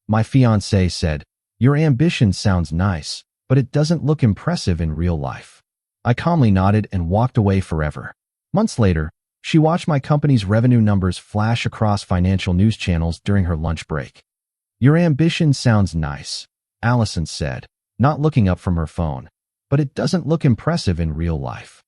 My fiancée said, "Your ambition sounds nice, but it doesn't look impressive in real life." I calmly nodded and walked away forever. Months later, she watched my company's revenue numbers flash across financial news channels during her lunch break. "Your ambition sounds nice," Allison said, not looking up from her phone, "but it doesn't look impressive in real life."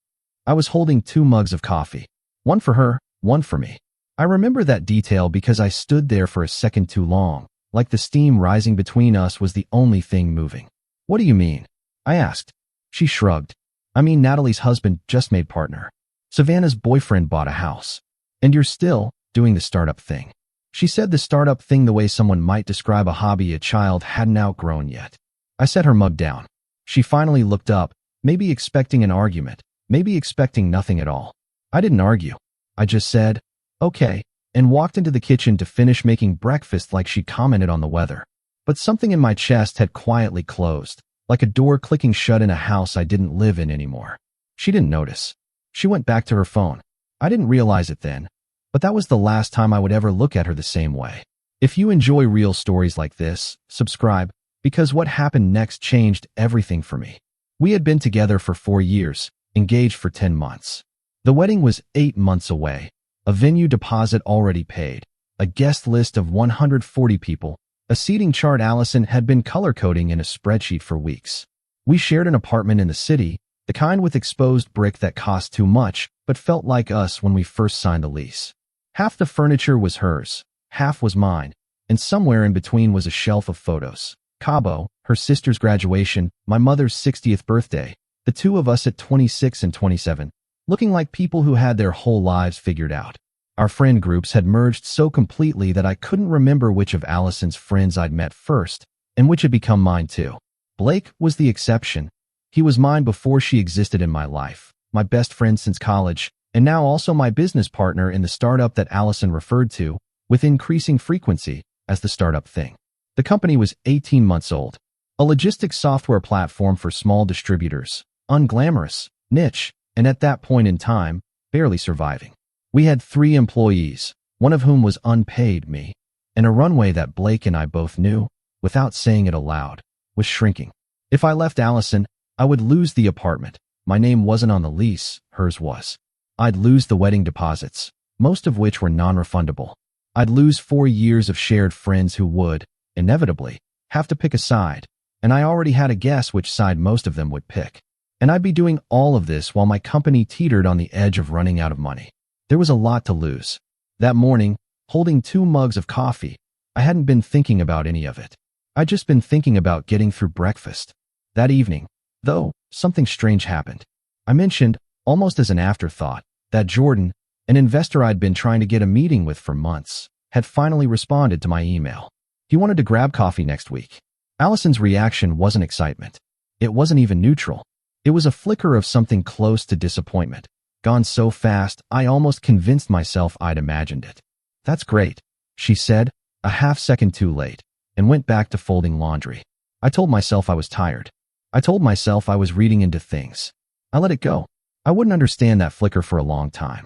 I was holding 2 mugs of coffee, one for her, one for me. I remember that detail because I stood there for a second too long, like the steam rising between us was the only thing moving. "What do you mean?" I asked. She shrugged. "I mean, Natalie's husband just made partner. Savannah's boyfriend bought a house. And you're still doing the startup thing." She said the startup thing the way someone might describe a hobby a child hadn't outgrown yet. I set her mug down. She finally looked up, maybe expecting an argument, maybe expecting nothing at all. I didn't argue. I just said, "Okay," and walked into the kitchen to finish making breakfast like she commented on the weather. But something in my chest had quietly closed, like a door clicking shut in a house I didn't live in anymore. She didn't notice. She went back to her phone. I didn't realize it then, but that was the last time I would ever look at her the same way. If you enjoy real stories like this, subscribe, because what happened next changed everything for me. We had been together for 4 years, engaged for 10 months. The wedding was 8 months away, a venue deposit already paid, a guest list of 140 people, a seating chart Allison had been color-coding in a spreadsheet for weeks. We shared an apartment in the city, the kind with exposed brick that cost too much but felt like us when we first signed the lease. Half the furniture was hers, half was mine, and somewhere in between was a shelf of photos. Cabo, her sister's graduation, my mother's 60th birthday, the two of us at 26 and 27, looking like people who had their whole lives figured out. Our friend groups had merged so completely that I couldn't remember which of Allison's friends I'd met first, and which had become mine too. Blake was the exception. He was mine before she existed in my life, my best friend since college, and now also my business partner in the startup that Allison referred to, with increasing frequency, as the startup thing. The company was 18 months old. A logistics software platform for small distributors, unglamorous, niche, and at that point in time, barely surviving. We had 3 employees, one of whom was unpaid, me, and a runway that Blake and I both knew, without saying it aloud, was shrinking. If I left Allison, I would lose the apartment. My name wasn't on the lease, hers was. I'd lose the wedding deposits, most of which were non-refundable. I'd lose 4 years of shared friends who would, inevitably, have to pick a side, and I already had a guess which side most of them would pick. And I'd be doing all of this while my company teetered on the edge of running out of money. There was a lot to lose. That morning, holding 2 mugs of coffee, I hadn't been thinking about any of it. I'd just been thinking about getting through breakfast. That evening, though, something strange happened. I mentioned, almost as an afterthought, that Jordan, an investor I'd been trying to get a meeting with for months, had finally responded to my email. He wanted to grab coffee next week. Allison's reaction wasn't excitement. It wasn't even neutral. It was a flicker of something close to disappointment, gone so fast I almost convinced myself I'd imagined it. "That's great," she said, a half-second too late, and went back to folding laundry. I told myself I was tired. I told myself I was reading into things. I let it go. I wouldn't understand that flicker for a long time.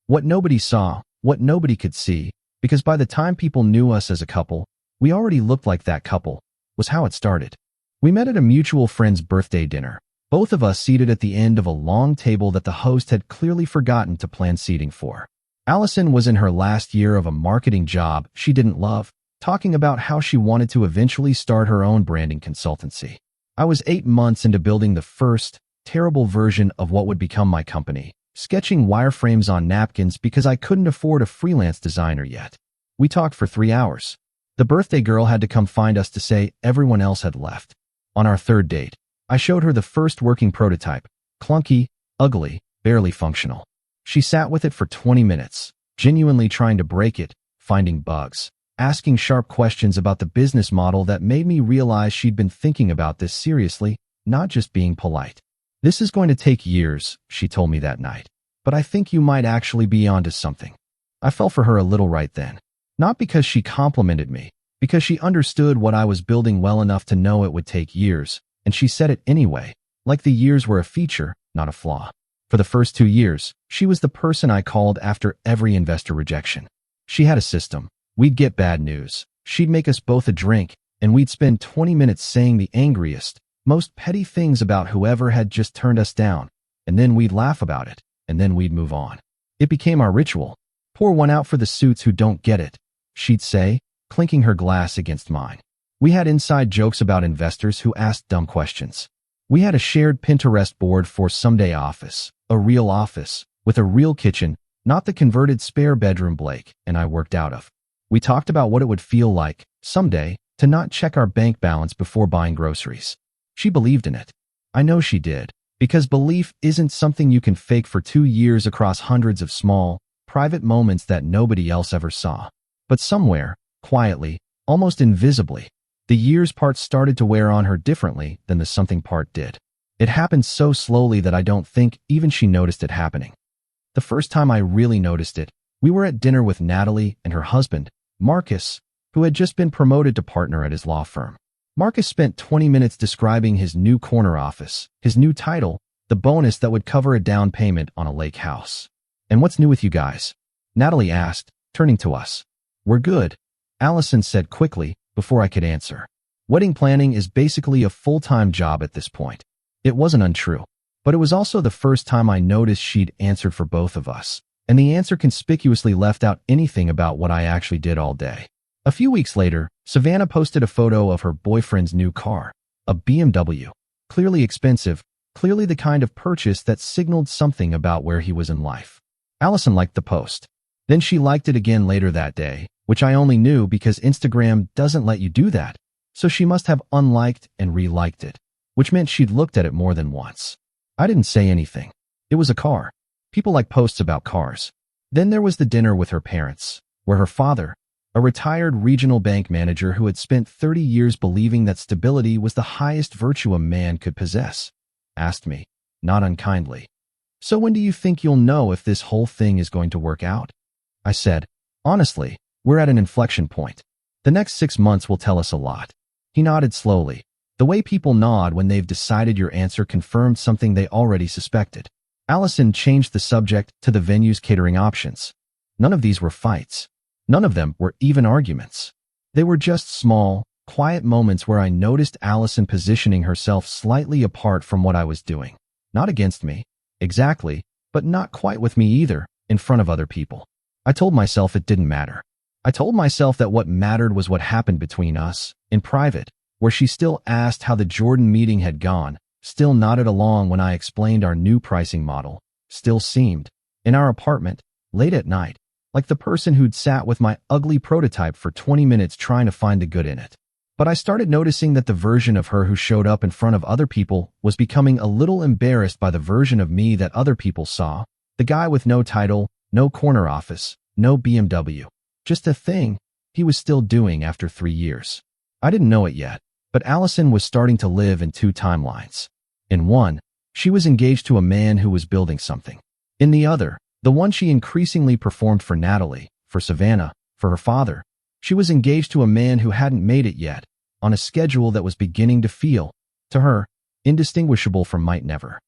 What nobody saw, what nobody could see, because by the time people knew us as a couple, we already looked like that couple, was how it started. We met at a mutual friend's birthday dinner, both of us seated at the end of a long table that the host had clearly forgotten to plan seating for. Allison was in her last year of a marketing job she didn't love, talking about how she wanted to eventually start her own branding consultancy. I was 8 months into building the first, terrible version of what would become my company, sketching wireframes on napkins because I couldn't afford a freelance designer yet. We talked for 3 hours. The birthday girl had to come find us to say everyone else had left. On our 3rd date, I showed her the first working prototype, clunky, ugly, barely functional. She sat with it for 20 minutes, genuinely trying to break it, finding bugs, asking sharp questions about the business model that made me realize she'd been thinking about this seriously, not just being polite. "This is going to take years," she told me that night, "but I think you might actually be onto something." I fell for her a little right then. Not because she complimented me, because she understood what I was building well enough to know it would take years, and she said it anyway, like the years were a feature, not a flaw. For the first 2 years, she was the person I called after every investor rejection. She had a system. We'd get bad news. She'd make us both a drink, and we'd spend 20 minutes saying the angriest, most petty things about whoever had just turned us down, and then we'd laugh about it, and then we'd move on. It became our ritual. Pour one out for the suits who don't get it, she'd say, clinking her glass against mine. We had inside jokes about investors who asked dumb questions. We had a shared Pinterest board for someday office, a real office, with a real kitchen, not the converted spare bedroom Blake and I worked out of. We talked about what it would feel like, someday, to not check our bank balance before buying groceries. She believed in it. I know she did, because belief isn't something you can fake for 2 years across hundreds of small, private moments that nobody else ever saw. But somewhere, quietly, almost invisibly, the years part started to wear on her differently than the something part did. It happened so slowly that I don't think even she noticed it happening. The first time I really noticed it, we were at dinner with Natalie and her husband, Marcus, who had just been promoted to partner at his law firm. Marcus spent 20 minutes describing his new corner office, his new title, the bonus that would cover a down payment on a lake house. "And what's new with you guys?" Natalie asked, turning to us. "We're good," Allison said quickly, before I could answer. Wedding planning is basically a full-time job at this point. It wasn't untrue, but it was also the first time I noticed she'd answered for both of us, and the answer conspicuously left out anything about what I actually did all day. A few weeks later, Savannah posted a photo of her boyfriend's new car, a BMW. Clearly expensive, clearly the kind of purchase that signaled something about where he was in life. Allison liked the post. Then she liked it again later that day, which I only knew because Instagram doesn't let you do that, so she must have unliked and re-liked it, which meant she'd looked at it more than once. I didn't say anything. It was a car. People like posts about cars. Then there was the dinner with her parents, where her father, a retired regional bank manager who had spent 30 years believing that stability was the highest virtue a man could possess, asked me, not unkindly, "So when do you think you'll know if this whole thing is going to work out?" I said, "Honestly, we're at an inflection point. The next 6 months will tell us a lot." He nodded slowly. The way people nod when they've decided your answer confirmed something they already suspected. Allison changed the subject to the venue's catering options. None of these were fights. None of them were even arguments. They were just small, quiet moments where I noticed Allison positioning herself slightly apart from what I was doing. Not against me, exactly, but not quite with me either, in front of other people. I told myself it didn't matter. I told myself that what mattered was what happened between us, in private, where she still asked how the Jordan meeting had gone, still nodded along when I explained our new pricing model, still seemed, in our apartment, late at night, like the person who'd sat with my ugly prototype for 20 minutes trying to find the good in it. But I started noticing that the version of her who showed up in front of other people was becoming a little embarrassed by the version of me that other people saw, the guy with no title, no corner office, no BMW. Just a thing he was still doing after 3 years. I didn't know it yet, but Allison was starting to live in 2 timelines. In one, she was engaged to a man who was building something. In the other, the one she increasingly performed for Natalie, for Savannah, for her father, she was engaged to a man who hadn't made it yet, on a schedule that was beginning to feel, to her, indistinguishable from might never.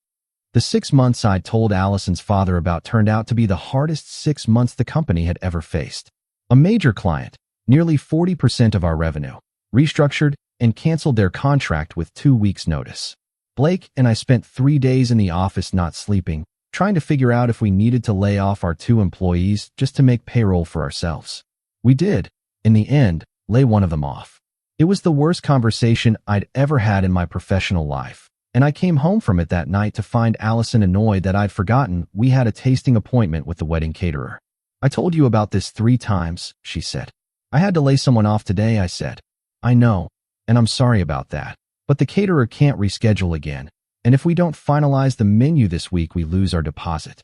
The 6 months I'd told Allison's father about turned out to be the hardest 6 months the company had ever faced. A major client, nearly 40% of our revenue, restructured and canceled their contract with 2 weeks' notice. Blake and I spent 3 days in the office not sleeping, trying to figure out if we needed to lay off our 2 employees just to make payroll for ourselves. We did, in the end, lay one of them off. It was the worst conversation I'd ever had in my professional life, and I came home from it that night to find Allison annoyed that I'd forgotten we had a tasting appointment with the wedding caterer. "I told you about this 3 times, she said. "I had to lay someone off today," I said. "I know, and I'm sorry about that, but the caterer can't reschedule again, and if we don't finalize the menu this week, we lose our deposit."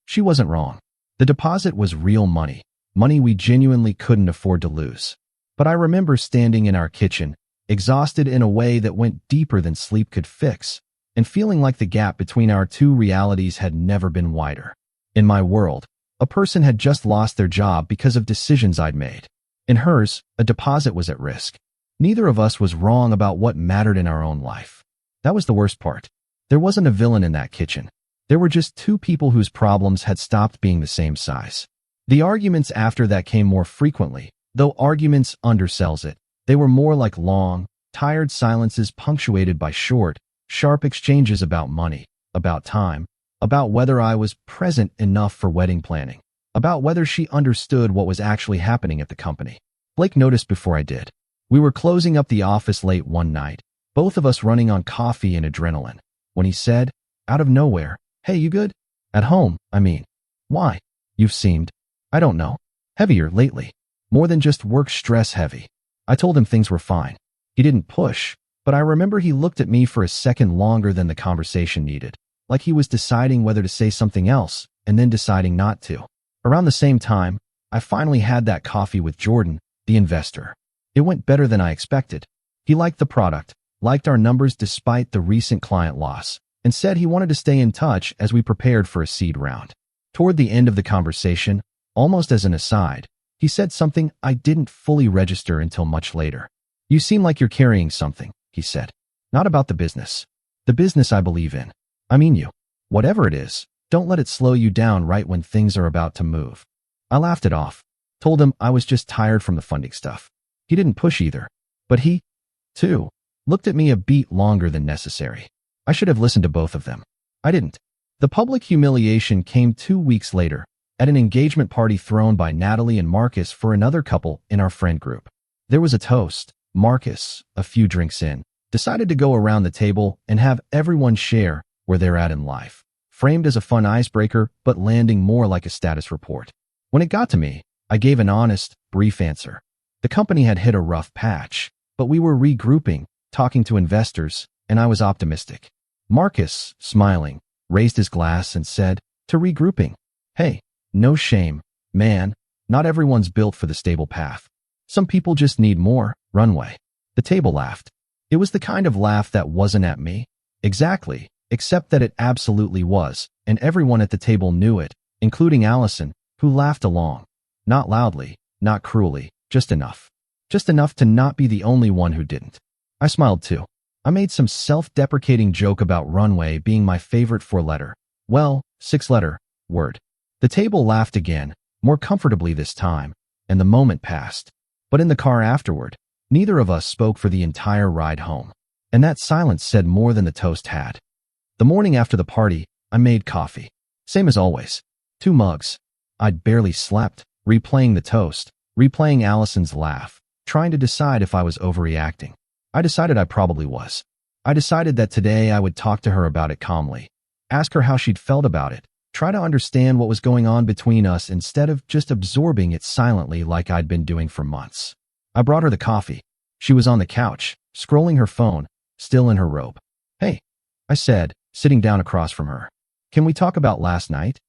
She wasn't wrong. The deposit was real money, money we genuinely couldn't afford to lose. But I remember standing in our kitchen, exhausted in a way that went deeper than sleep could fix, and feeling like the gap between our 2 realities had never been wider. In my world, a person had just lost their job because of decisions I'd made. In hers, a deposit was at risk. Neither of us was wrong about what mattered in our own life. That was the worst part. There wasn't a villain in that kitchen. There were just 2 people whose problems had stopped being the same size. The arguments after that came more frequently, Though arguments undersells it, they were more like long, tired silences punctuated by short, sharp exchanges about money, about time, about whether I was present enough for wedding planning, about whether she understood what was actually happening at the company. Blake noticed before I did. We were closing up the office late one night, both of us running on coffee and adrenaline, when he said, out of nowhere, "Hey, you good? At home, I mean. Why? You've seemed, I don't know, heavier lately. More than just work stress heavy." I told him things were fine. He didn't push, but I remember he looked at me for a second longer than the conversation needed, like he was deciding whether to say something else and then deciding not to. Around the same time, I finally had that coffee with Jordan, the investor. It went better than I expected. He liked the product, liked our numbers despite the recent client loss, and said he wanted to stay in touch as we prepared for a seed round. Toward the end of the conversation, almost as an aside, he said something I didn't fully register until much later. "You seem like you're carrying something," he said. "Not about the business. The business I believe in. I mean you. Whatever it is, don't let it slow you down right when things are about to move." I laughed it off, told him I was just tired from the funding stuff. He didn't push either, but he, too, looked at me a beat longer than necessary. I should have listened to both of them. I didn't. The public humiliation came 2 weeks later, at an engagement party thrown by Natalie and Marcus for another couple in our friend group. There was a toast. Marcus, a few drinks in, decided to go around the table and have everyone share where they're at in life, framed as a fun icebreaker but landing more like a status report. When it got to me, I gave an honest, brief answer. The company had hit a rough patch, but we were regrouping, talking to investors, and I was optimistic. Marcus, smiling, raised his glass and said, "To regrouping. Hey, no shame, man. Not everyone's built for the stable path. Some people just need more runway." The table laughed. It was the kind of laugh that wasn't at me. Exactly, except that it absolutely was, and everyone at the table knew it, including Allison, who laughed along. Not loudly, not cruelly, just enough. Just enough to not be the only one who didn't. I smiled too. I made some self-deprecating joke about runway being my favorite 4-letter, well, 6-letter, word. The table laughed again, more comfortably this time, and the moment passed. But in the car afterward, neither of us spoke for the entire ride home. And that silence said more than the toast had. The morning after the party, I made coffee. Same as always. 2 mugs. I'd barely slept, replaying the toast, replaying Allison's laugh, trying to decide if I was overreacting. I decided I probably was. I decided that today I would talk to her about it calmly, ask her how she'd felt about it, try to understand what was going on between us instead of just absorbing it silently like I'd been doing for months. I brought her the coffee. She was on the couch, scrolling her phone, still in her robe. "Hey," I said, sitting down across from her. "Can we talk about last night?"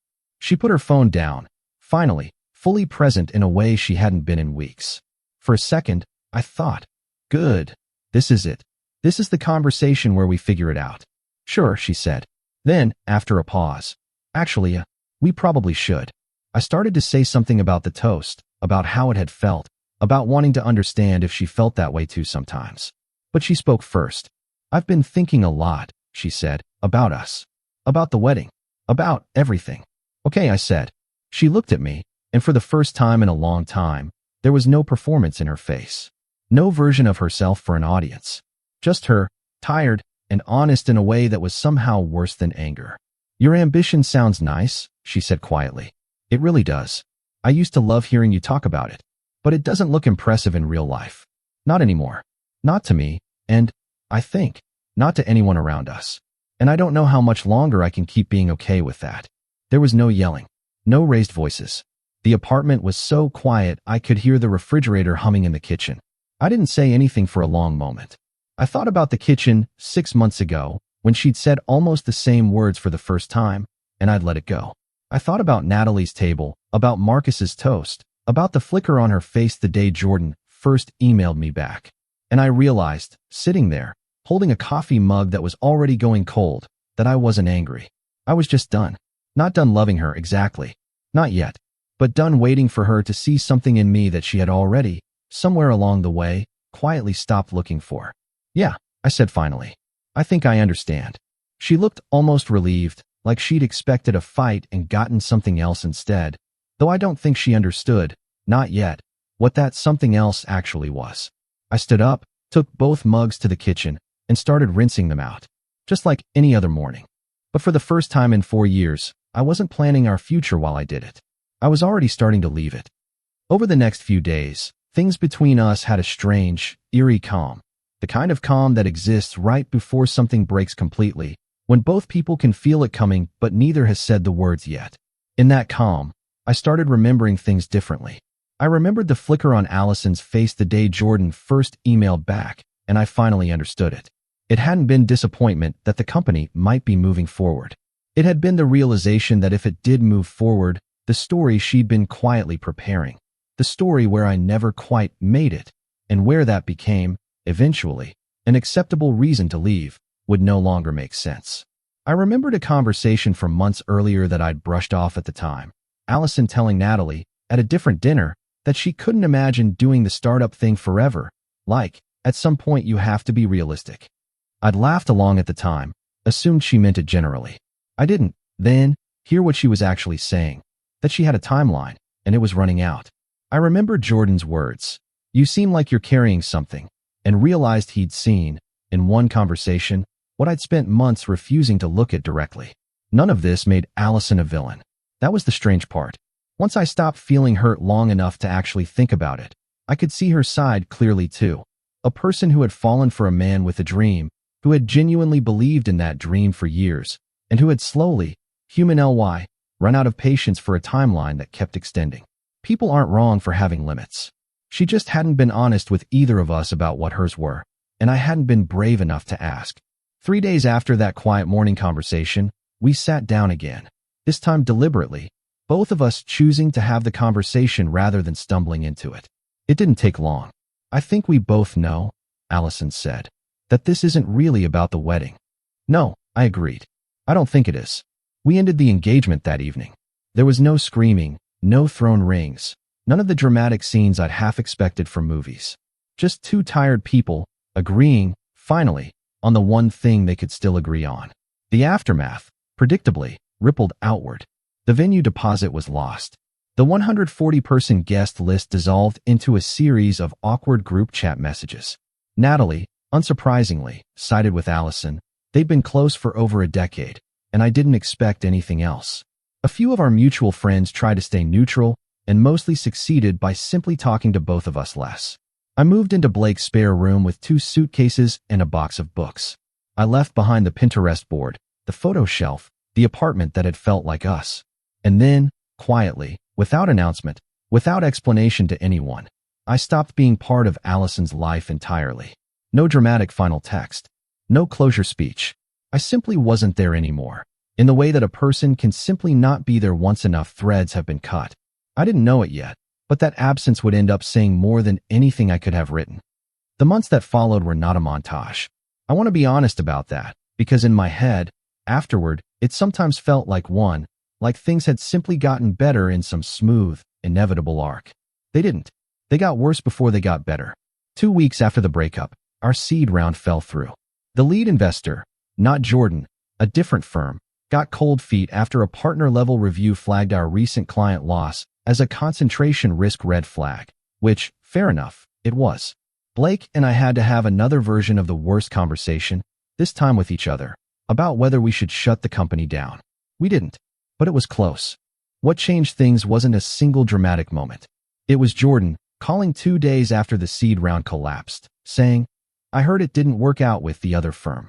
She put her phone down, finally, fully present in a way she hadn't been in weeks. For a second, I thought, good. This is it. This is the conversation where we figure it out. "Sure," she said. Then, after a pause, "Actually, we probably should." I started to say something about the toast, about how it had felt, about wanting to understand if she felt that way too sometimes. But she spoke first. "I've been thinking a lot," she said, "about us. About the wedding. About everything." "Okay," I said. She looked at me, and for the first time in a long time, there was no performance in her face. No version of herself for an audience. Just her, tired and honest in a way that was somehow worse than anger. "Your ambition sounds nice," she said quietly. "It really does. I used to love hearing you talk about it. But it doesn't look impressive in real life. Not anymore. Not to me, and, I think, not to anyone around us. And I don't know how much longer I can keep being okay with that." There was no yelling. No raised voices. The apartment was so quiet I could hear the refrigerator humming in the kitchen. I didn't say anything for a long moment. I thought about the kitchen 6 months ago, when she'd said almost the same words for the first time, and I'd let it go. I thought about Natalie's table, about Marcus's toast, about the flicker on her face the day Jordan first emailed me back. And I realized, sitting there, holding a coffee mug that was already going cold, that I wasn't angry. I was just done. Not done loving her exactly. Not yet. But done waiting for her to see something in me that she had already, somewhere along the way, quietly stopped looking for. "Yeah," I said finally. "I think I understand." She looked almost relieved, like she'd expected a fight and gotten something else instead, though I don't think she understood, not yet, what that something else actually was. I stood up, took both mugs to the kitchen, and started rinsing them out, just like any other morning. But for the first time in 4 years, I wasn't planning our future while I did it. I was already starting to leave it. Over the next few days, things between us had a strange, eerie calm. The kind of calm that exists right before something breaks completely, when both people can feel it coming but neither has said the words yet. In that calm, I started remembering things differently. I remembered the flicker on Allison's face the day Jordan first emailed back, and I finally understood it. It hadn't been disappointment that the company might be moving forward. It had been the realization that if it did move forward, the story she'd been quietly preparing, the story where I never quite made it, and where that became, eventually, an acceptable reason to leave, would no longer make sense. I remembered a conversation from months earlier that I'd brushed off at the time. Allison telling Natalie, at a different dinner, that she couldn't imagine doing the startup thing forever. Like, at some point you have to be realistic. I'd laughed along at the time, assumed she meant it generally. I didn't, then, hear what she was actually saying, that she had a timeline, and it was running out. I remembered Jordan's words, "You seem like you're carrying something," and realized he'd seen, in one conversation, what I'd spent months refusing to look at directly. None of this made Allison a villain. That was the strange part. Once I stopped feeling hurt long enough to actually think about it, I could see her side clearly too. A person who had fallen for a man with a dream, who had genuinely believed in that dream for years, and who had slowly, human ly, run out of patience for a timeline that kept extending. People aren't wrong for having limits. She just hadn't been honest with either of us about what hers were, and I hadn't been brave enough to ask. 3 days after that quiet morning conversation, we sat down again, this time deliberately, both of us choosing to have the conversation rather than stumbling into it. It didn't take long. "I think we both know," Allison said, "that this isn't really about the wedding." "No," I agreed. "I don't think it is." We ended the engagement that evening. There was no screaming, no thrown rings, none of the dramatic scenes I'd half expected from movies. Just two tired people, agreeing, finally, on the one thing they could still agree on. The aftermath, predictably, rippled outward. The venue deposit was lost. The 140-person guest list dissolved into a series of awkward group chat messages. Natalie, unsurprisingly, sided with Allison. They'd been close for over a decade, and I didn't expect anything else. A few of our mutual friends tried to stay neutral, and mostly succeeded by simply talking to both of us less. I moved into Blake's spare room with 2 suitcases and a box of books. I left behind the Pinterest board, the photo shelf, the apartment that had felt like us. And then, quietly, without announcement, without explanation to anyone, I stopped being part of Allison's life entirely. No dramatic final text. No closure speech. I simply wasn't there anymore, in the way that a person can simply not be there once enough threads have been cut. I didn't know it yet, but that absence would end up saying more than anything I could have written. The months that followed were not a montage. I want to be honest about that, because in my head, afterward, it sometimes felt like one, like things had simply gotten better in some smooth, inevitable arc. They didn't. They got worse before they got better. 2 weeks after the breakup, our seed round fell through. The lead investor, not Jordan, a different firm, got cold feet after a partner-level review flagged our recent client loss as a concentration risk red flag, which, fair enough, it was. Blake and I had to have another version of the worst conversation, this time with each other, about whether we should shut the company down. We didn't, but it was close. What changed things wasn't a single dramatic moment. It was Jordan calling 2 days after the seed round collapsed, saying, "I heard it didn't work out with the other firm.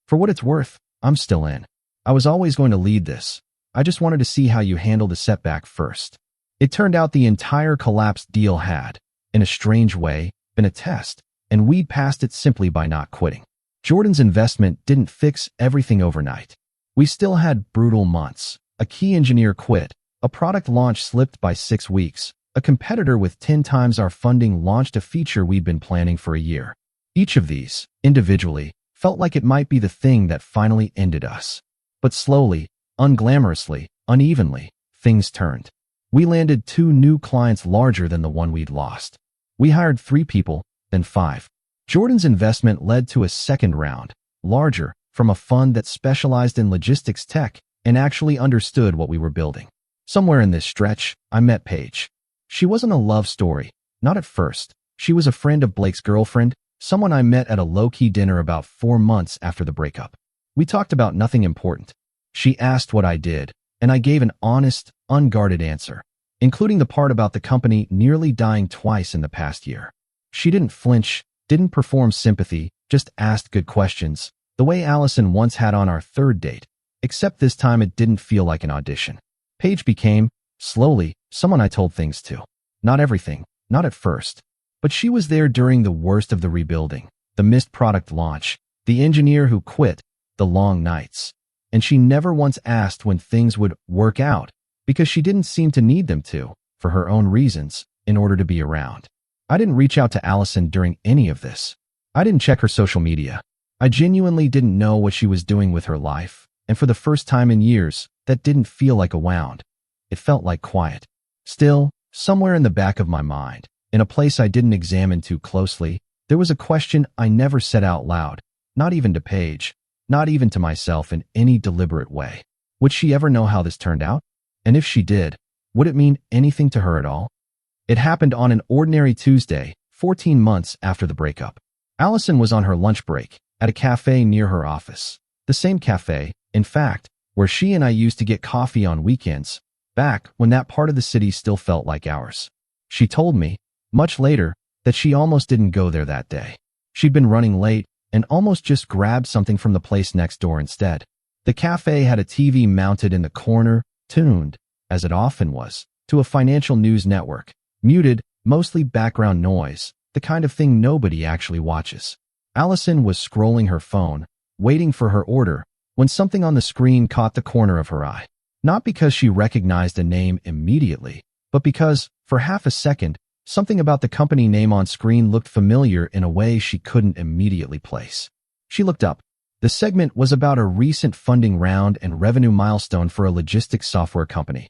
For what it's worth, I'm still in. I was always going to lead this. I just wanted to see how you handled a setback first." It turned out the entire collapsed deal had, in a strange way, been a test, and we'd passed it simply by not quitting. Jordan's investment didn't fix everything overnight. We still had brutal months. A key engineer quit, a product launch slipped by 6 weeks, a competitor with 10 times our funding launched a feature we'd been planning for a year. Each of these, individually, felt like it might be the thing that finally ended us. But slowly, unglamorously, unevenly, things turned. We landed 2 new clients larger than the one we'd lost. We hired 3 people, then 5. Jordan's investment led to a second round, larger, from a fund that specialized in logistics tech and actually understood what we were building. Somewhere in this stretch, I met Paige. She wasn't a love story, Not at first. She was a friend of Blake's girlfriend, someone I met at a low-key dinner about 4 months after the breakup. We talked about nothing important. She asked what I did, and I gave an honest, unguarded answer, including the part about the company nearly dying twice in the past year. She didn't flinch, didn't perform sympathy, just asked good questions, the way Allison once had on our third date, except this time it didn't feel like an audition. Paige became, slowly, someone I told things to. Not everything, not at first. But she was there during the worst of the rebuilding, the missed product launch, the engineer who quit, the long nights. And she never once asked when things would work out, because she didn't seem to need them to, for her own reasons, in order to be around. I didn't reach out to Allison during any of this. I didn't check her social media. I genuinely didn't know what she was doing with her life, and for the first time in years, that didn't feel like a wound. It felt like quiet. Still, somewhere in the back of my mind, in a place I didn't examine too closely, there was a question I never said out loud, not even to Paige, not even to myself in any deliberate way. Would she ever know how this turned out? And if she did, would it mean anything to her at all? It happened on an ordinary Tuesday, 14 months after the breakup. Allison was on her lunch break at a cafe near her office. The same cafe, in fact, where she and I used to get coffee on weekends, back when that part of the city still felt like ours. She told me, much later, that she almost didn't go there that day. She'd been running late and almost just grabbed something from the place next door instead. The cafe had a TV mounted in the corner, tuned, as it often was, to a financial news network. Muted, mostly background noise, the kind of thing nobody actually watches. Allison was scrolling her phone, waiting for her order, when something on the screen caught the corner of her eye. Not because she recognized a name immediately, but because, for half a second, something about the company name on screen looked familiar in a way she couldn't immediately place. She looked up. The segment was about a recent funding round and revenue milestone for a logistics software company.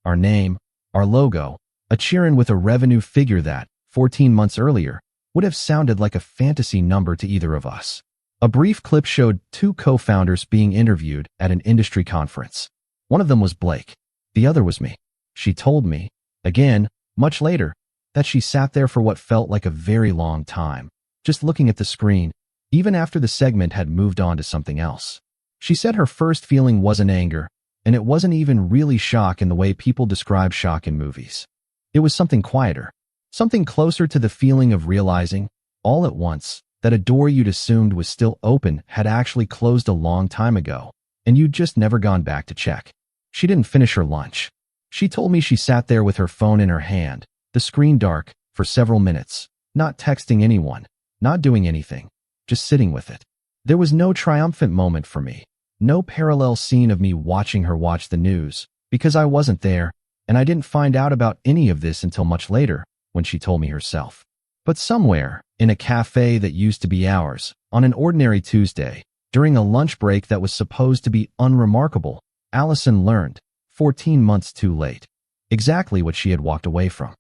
Our name, our logo, a cheerin' with a revenue figure that, 14 months earlier, would have sounded like a fantasy number to either of us. A brief clip showed 2 co-founders being interviewed at an industry conference. One of them was Blake. The other was me. She told me, again, much later, that she sat there for what felt like a very long time, just looking at the screen, even after the segment had moved on to something else. She said her first feeling wasn't anger, and it wasn't even really shock in the way people describe shock in movies. It was something quieter, something closer to the feeling of realizing, all at once, that a door you'd assumed was still open had actually closed a long time ago, and you'd just never gone back to check. She didn't finish her lunch. She told me she sat there with her phone in her hand, the screen dark, for several minutes, not texting anyone, not doing anything, just sitting with it. There was no triumphant moment for me, no parallel scene of me watching her watch the news, because I wasn't there, and I didn't find out about any of this until much later, when she told me herself. But somewhere, in a cafe that used to be ours, on an ordinary Tuesday, during a lunch break that was supposed to be unremarkable, Allison learned, 14 months too late, exactly what she had walked away from.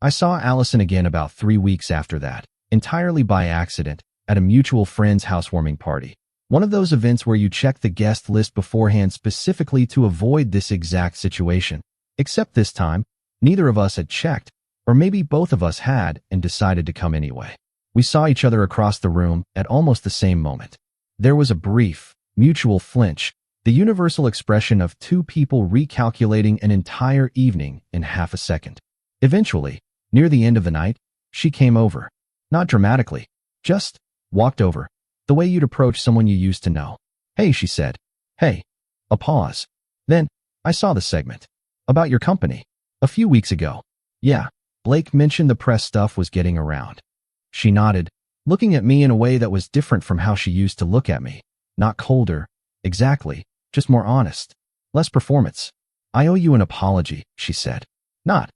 I saw Allison again about 3 weeks after that, entirely by accident, at a mutual friend's housewarming party. One of those events where you check the guest list beforehand specifically to avoid this exact situation. Except this time, neither of us had checked, or maybe both of us had and decided to come anyway. We saw each other across the room at almost the same moment. There was a brief, mutual flinch, the universal expression of 2 people recalculating an entire evening in half a second. Eventually, near the end of the night, she came over. Not dramatically, just walked over, the way you'd approach someone you used to know. "Hey," she said. "Hey." A pause. Then, "I saw the segment. About your company. A few weeks ago. Yeah, Blake mentioned the press stuff was getting around." She nodded, looking at me in a way that was different from how she used to look at me. Not colder, exactly, just more honest. Less performance. "I owe you an apology," she said. Not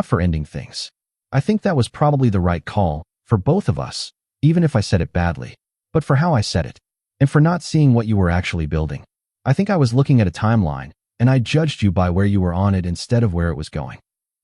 for ending things. I think that was probably the right call, for both of us, even if I said it badly, but for how I said it, and for not seeing what you were actually building. I think I was looking at a timeline, and I judged you by where you were on it instead of where it was going.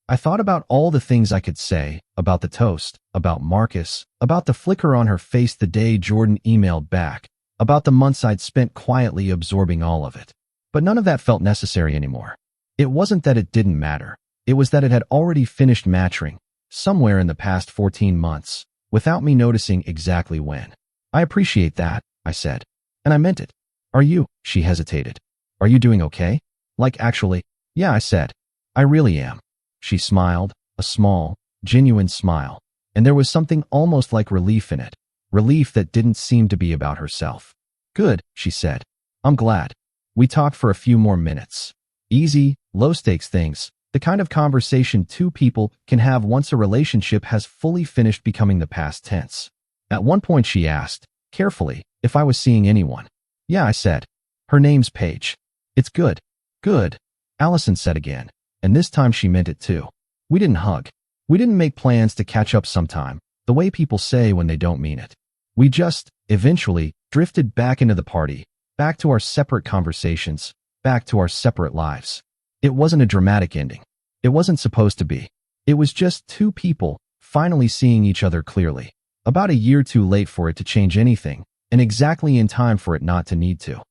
I thought about all the things I could say, about the toast, about Marcus, about the flicker on her face the day Jordan emailed back, about the months I'd spent quietly absorbing all of it. But none of that felt necessary anymore. It wasn't that it didn't matter. It was that it had already finished maturing, somewhere in the past 14 months, without me noticing exactly when. I appreciate that, I said. And I meant it. Are you? She hesitated. Are you doing okay? Like actually? Yeah, I said. I really am. She smiled, a small, genuine smile, and there was something almost like relief in it. Relief that didn't seem to be about herself. Good, she said. I'm glad. We talked for a few more minutes. Easy, low-stakes things, the kind of conversation two people can have once a relationship has fully finished becoming the past tense. At one point she asked, carefully, if I was seeing anyone. Yeah, I said. Her name's Paige. It's good. Good, Allison said again, and this time she meant it too. We didn't hug. We didn't make plans to catch up sometime, the way people say when they don't mean it. We just, eventually, drifted back into the party, back to our separate conversations, back to our separate lives. It wasn't a dramatic ending. It wasn't supposed to be. It was just two people finally seeing each other clearly. About a year too late for it to change anything, and exactly in time for it not to need to.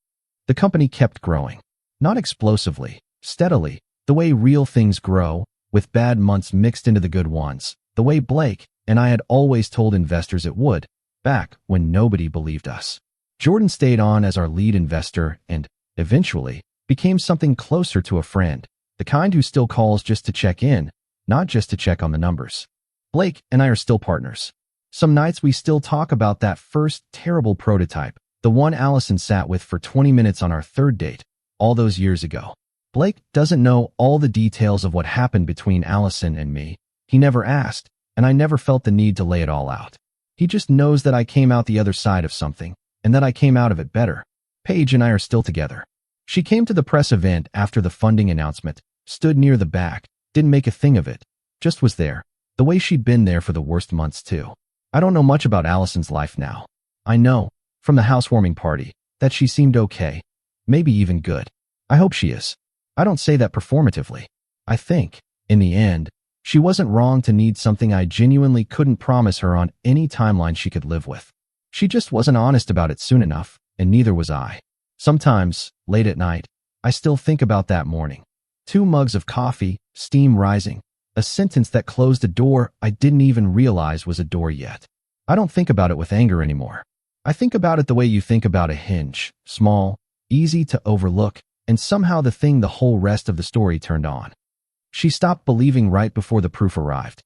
The company kept growing. Not explosively, steadily, the way real things grow, with bad months mixed into the good ones, the way Blake and I had always told investors it would, back when nobody believed us. Jordan stayed on as our lead investor and, eventually, became something closer to a friend, the kind who still calls just to check in, not just to check on the numbers. Blake and I are still partners. Some nights we still talk about that first terrible prototype, the one Allison sat with for 20 minutes on our third date, all those years ago. Blake doesn't know all the details of what happened between Allison and me. He never asked, and I never felt the need to lay it all out. He just knows that I came out the other side of something, and that I came out of it better. Paige and I are still together. She came to the press event after the funding announcement, stood near the back, didn't make a thing of it, just was there, the way she'd been there for the worst months too. I don't know much about Allison's life now. I know, from the housewarming party, that she seemed okay, maybe even good. I hope she is. I don't say that performatively. I think, in the end, she wasn't wrong to need something I genuinely couldn't promise her on any timeline she could live with. She just wasn't honest about it soon enough, and neither was I. Sometimes, late at night, I still think about that morning. 2 mugs of coffee, steam rising, a sentence that closed a door I didn't even realize was a door yet. I don't think about it with anger anymore. I think about it the way you think about a hinge, small, easy to overlook, and somehow the thing the whole rest of the story turned on. She stopped believing right before the proof arrived.